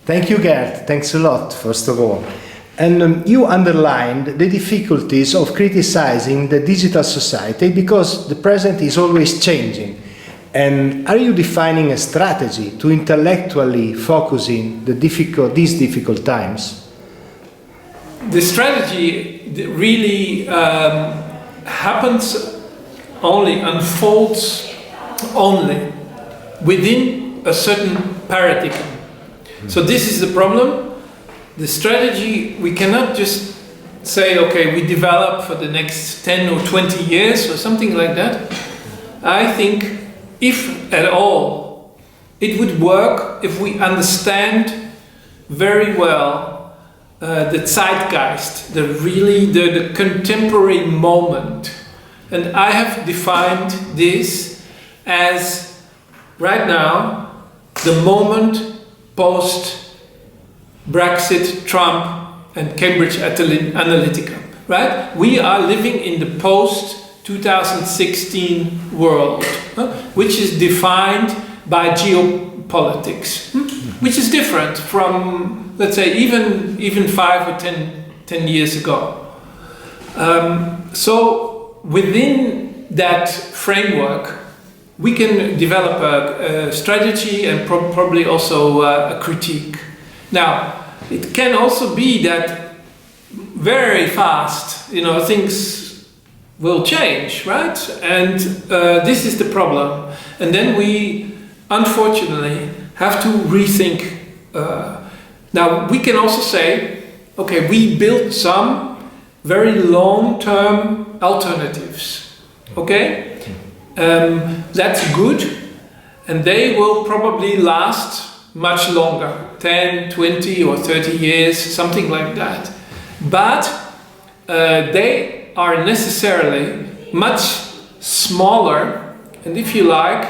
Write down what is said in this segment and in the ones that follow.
Thank you, Geert. Thanks a lot, first of all. And you underlined the difficulties of criticizing the digital society because the present is always changing. And are you defining a strategy to intellectually focusing these difficult times? The strategy really unfolds only within a certain paradigm. So this is the problem. The strategy, we cannot just say, okay, we develop for the next 10 or 20 years or something like that. I think, if at all, it would work if we understand very well the zeitgeist, the contemporary moment. And I have defined this as, right now, the moment post-Brexit, Trump, and Cambridge Analytica, right? We are living in the post-2016 world, which is defined by geopolitics, which is different from, let's say, even 5 or 10 years ago. So within that framework, we can develop a strategy and probably also a critique. Now, it can also be that very fast, things will change, right? And this is the problem. And then we, unfortunately, have to rethink. Now, we can also say, okay, we built some very long-term alternatives, okay? That's good, and they will probably last much longer, 10, 20 or 30 years, something like that. But they are necessarily much smaller, and if you like,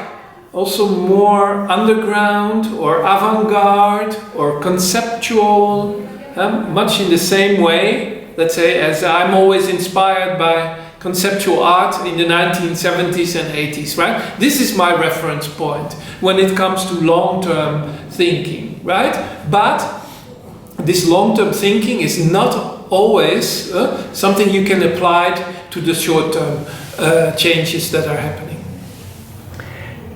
also more underground or avant-garde or conceptual, much in the same way, let's say, as I'm always inspired by conceptual art in the 1970s and 80s, right? This is my reference point when it comes to long-term thinking, right? But this long-term thinking is not always something you can apply to the short-term changes that are happening.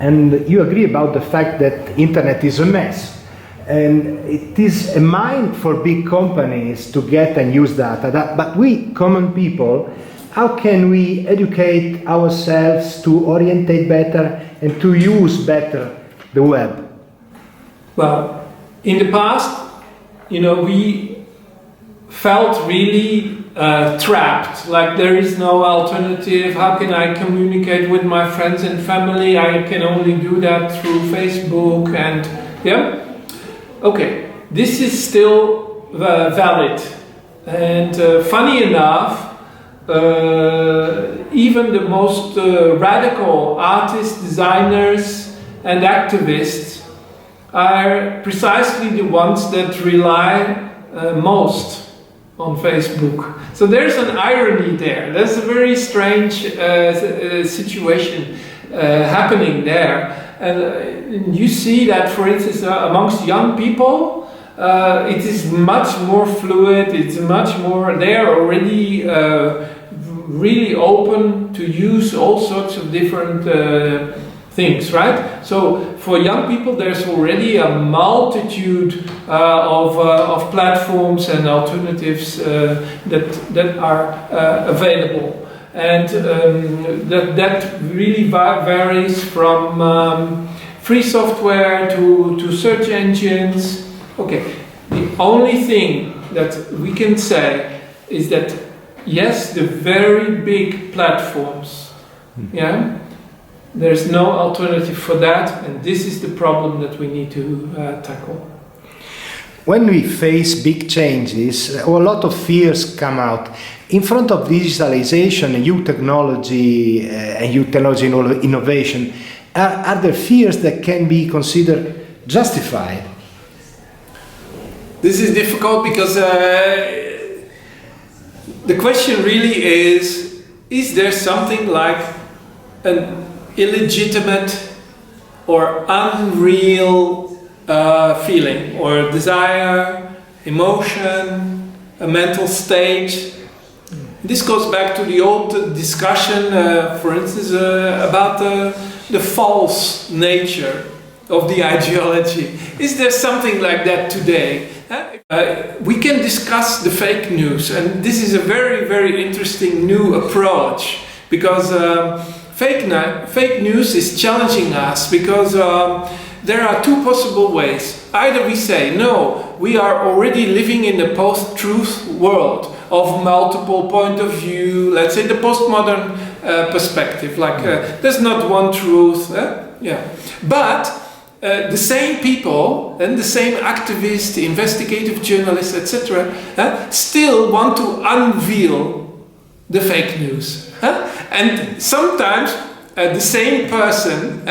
And you agree about the fact that internet is a mess. And it is a mind for big companies to get and use data, but we, common people, how can we educate ourselves to orientate better and to use better the web? Well, in the past, we felt really trapped, like there is no alternative. How can I communicate with my friends and family? I can only do that through Facebook and okay, this is still valid. And funny enough, even the most radical artists, designers and activists are precisely the ones that rely most on Facebook. So there's an irony there. There's a very strange situation happening there. And you see that, for instance, amongst young people, it is much more fluid, it's much more, they are already really open to use all sorts of different things, right? So for young people there's already a multitude of platforms and alternatives that are available. And that really varies from free software to search engines. Okay, the only thing that we can say is that yes, the very big platforms, there's no alternative for that, and this is the problem that we need to tackle. When we face big changes, a lot of fears come out. In front of digitalization, new technology innovation, are there fears that can be considered justified? This is difficult because the question really is there something like an illegitimate or unreal feeling or desire, emotion, a mental state. This goes back to the old discussion, for instance, about the false nature of the ideology. Is there something like that today? We can discuss the fake news, and this is a very, very interesting new approach, because fake news is challenging us, because there are two possible ways. Either we say, no, we are already living in a post-truth world of multiple point of view, let's say the postmodern perspective, like there's not one truth. But the same people and the same activists, investigative journalists, etc., still want to unveil the fake news. And sometimes the same person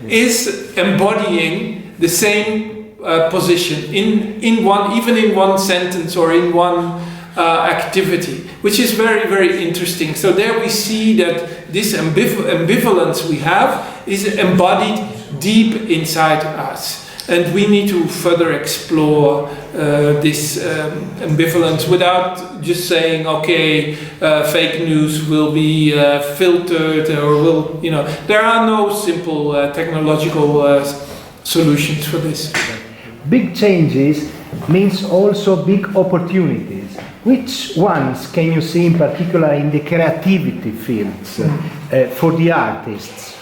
is embodying the same position in one sentence or in one activity, which is very, very interesting. So there we see that this ambivalence we have is embodied deep inside us, and we need to further explore this ambivalence without just saying, okay, fake news will be filtered, or will, there are no simple technological solutions for this. Big changes means also big opportunities. Which ones can you see in particular in the creativity fields for the artists?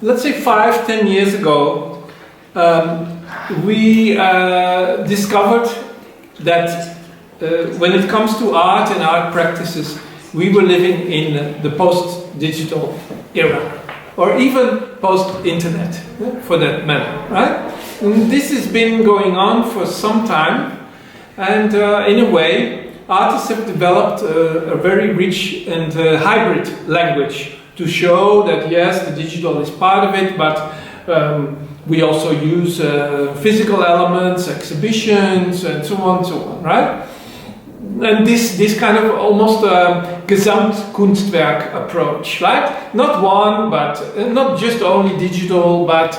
Let's say 5-10 years ago, we discovered that when it comes to art and art practices, we were living in the post-digital era, or even post-internet, for that matter, right? And this has been going on for some time, and in a way, artists have developed a very rich and hybrid language to show that yes, the digital is part of it, but we also use physical elements, exhibitions, and so on, right? And this kind of almost Gesamtkunstwerk approach, right? Not one, but not just only digital, but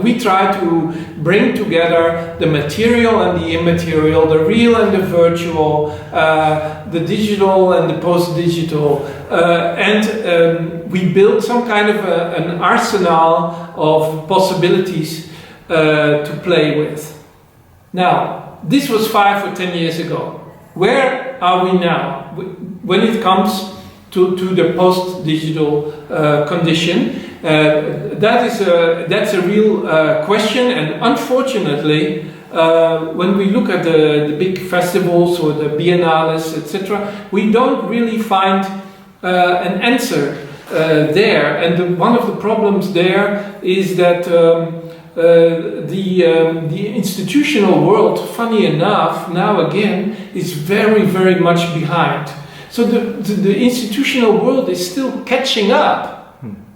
we try to bring together the material and the immaterial, the real and the virtual, the digital and the post-digital, and we build some kind of an arsenal of possibilities to play with. Now, this was 5 or 10 years ago. Where are we now when it comes to the post-digital condition? That's a real question, and unfortunately, when we look at the big festivals or the biennales, etc., we don't really find an answer there. And one of the problems there is that the institutional world, funny enough, now again, is very, very much behind. So the institutional world is still catching up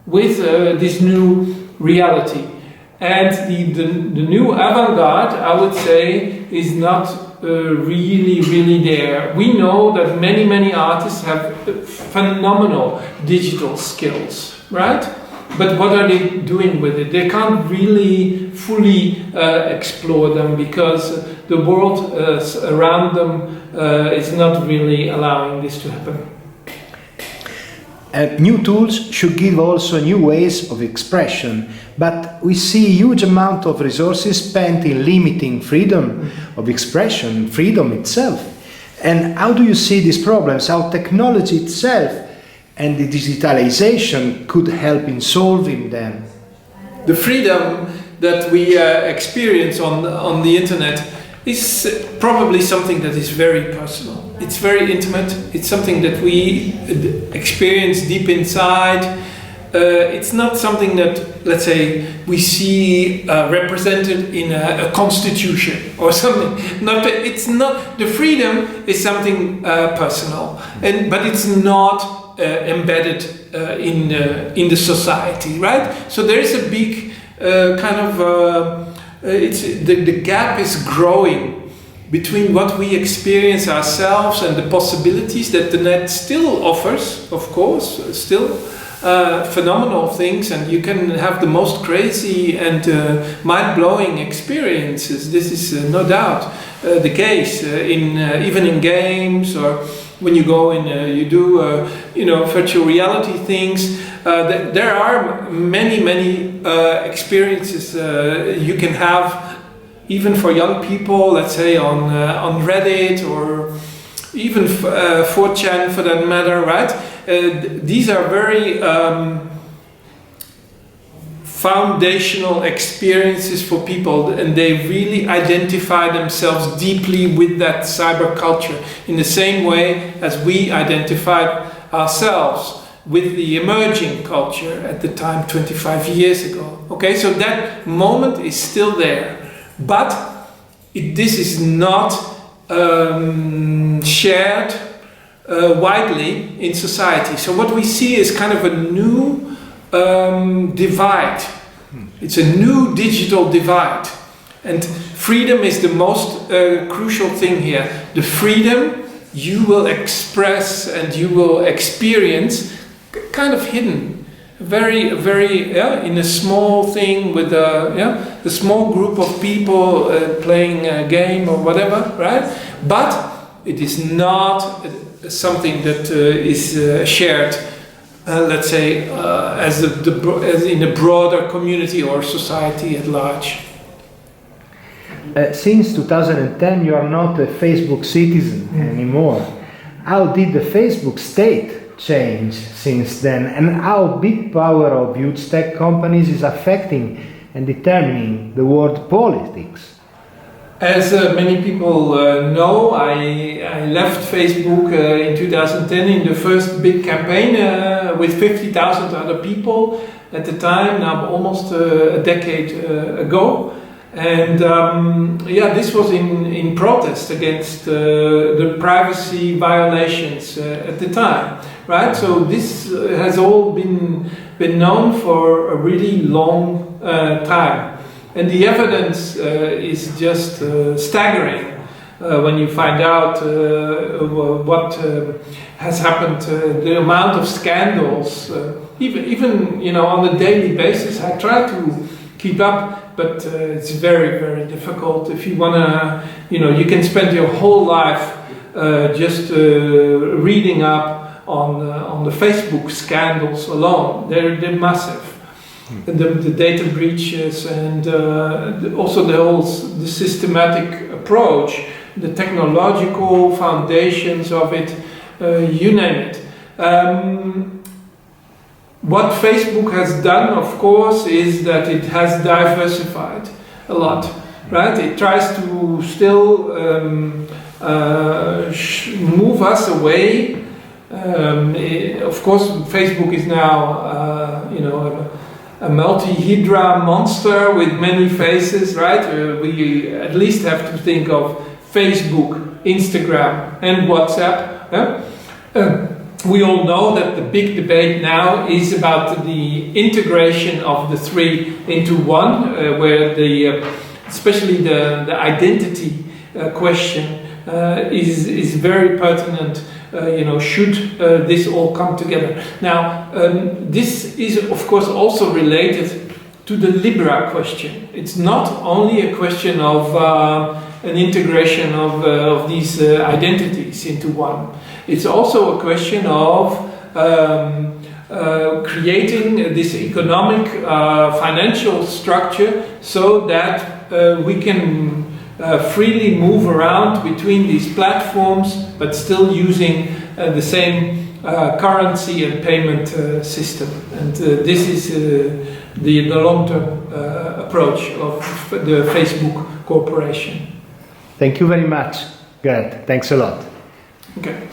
with this new reality. And the new avant-garde, I would say, is not really there. We know that many artists have phenomenal digital skills, right? But what are they doing with it? They can't really fully explore them, because the world around them is not really allowing this to happen. New tools should give also new ways of expression, but we see a huge amount of resources spent in limiting freedom of expression, freedom itself. And how do you see these problems? How technology itself and the digitalization could help in solving them? The freedom that we experience on the internet is probably something that is very personal. It's very intimate. It's something that we experience deep inside. It's not something that, let's say, we see represented in a constitution or something. It's not. The freedom is something personal, but it's not embedded in the society, right? So there is a big kind of the gap is growing between what we experience ourselves and the possibilities that the net still offers, of course, still, phenomenal things, and you can have the most crazy and mind-blowing experiences. This is no doubt the case even in games, or when you go in, you do virtual reality things. There are many experiences you can have, even for young people. Let's say on Reddit, or even 4chan for that matter, right? These are very foundational experiences for people, and they really identify themselves deeply with that cyber culture in the same way as we identified ourselves with the emerging culture at the time 25 years ago. Okay, so that moment is still there, but this is not shared widely in society. So what we see is kind of a new divide. It's a new digital divide, and freedom is the most crucial thing here. The freedom you will express and you will experience kind of hidden, very in a small thing with a small group of people playing a game or whatever, right? But it is not something that is shared, let's say, as in a broader community or society at large. Since 2010, you are not a Facebook citizen anymore. How did the Facebook state change since then, and how big power of huge tech companies is affecting and determining the world politics? As many people know, I left Facebook in 2010 in the first big campaign with 50,000 other people at the time, now almost a decade ago. And this was in protest against the privacy violations at the time, right? So this has all been known for a really long time. And the evidence is just staggering when you find out what has happened, the amount of scandals, even on a daily basis. I try to keep up, but it's very difficult. If you wanna, you can spend your whole life just reading up on the Facebook scandals alone. They're massive. The data breaches, and also the systematic approach, the technological foundations of it, you name it. What Facebook has done, of course, is that it has diversified a lot, right? It tries to still move us away. Of course, Facebook is now, a multi-hydra monster with many faces, right? We at least have to think of Facebook, Instagram, and WhatsApp. We all know that the big debate now is about the integration of the three into one, where especially the identity question is very pertinent. Should this all come together? Now, this is of course also related to the Libra question. It's not only a question of an integration of these identities into one. It's also a question of creating this economic, financial structure so that we can freely move around between these platforms, but still using the same currency and payment system. And this is the long-term approach of the Facebook corporation. Thank you very much, Geert. Thanks a lot. Okay.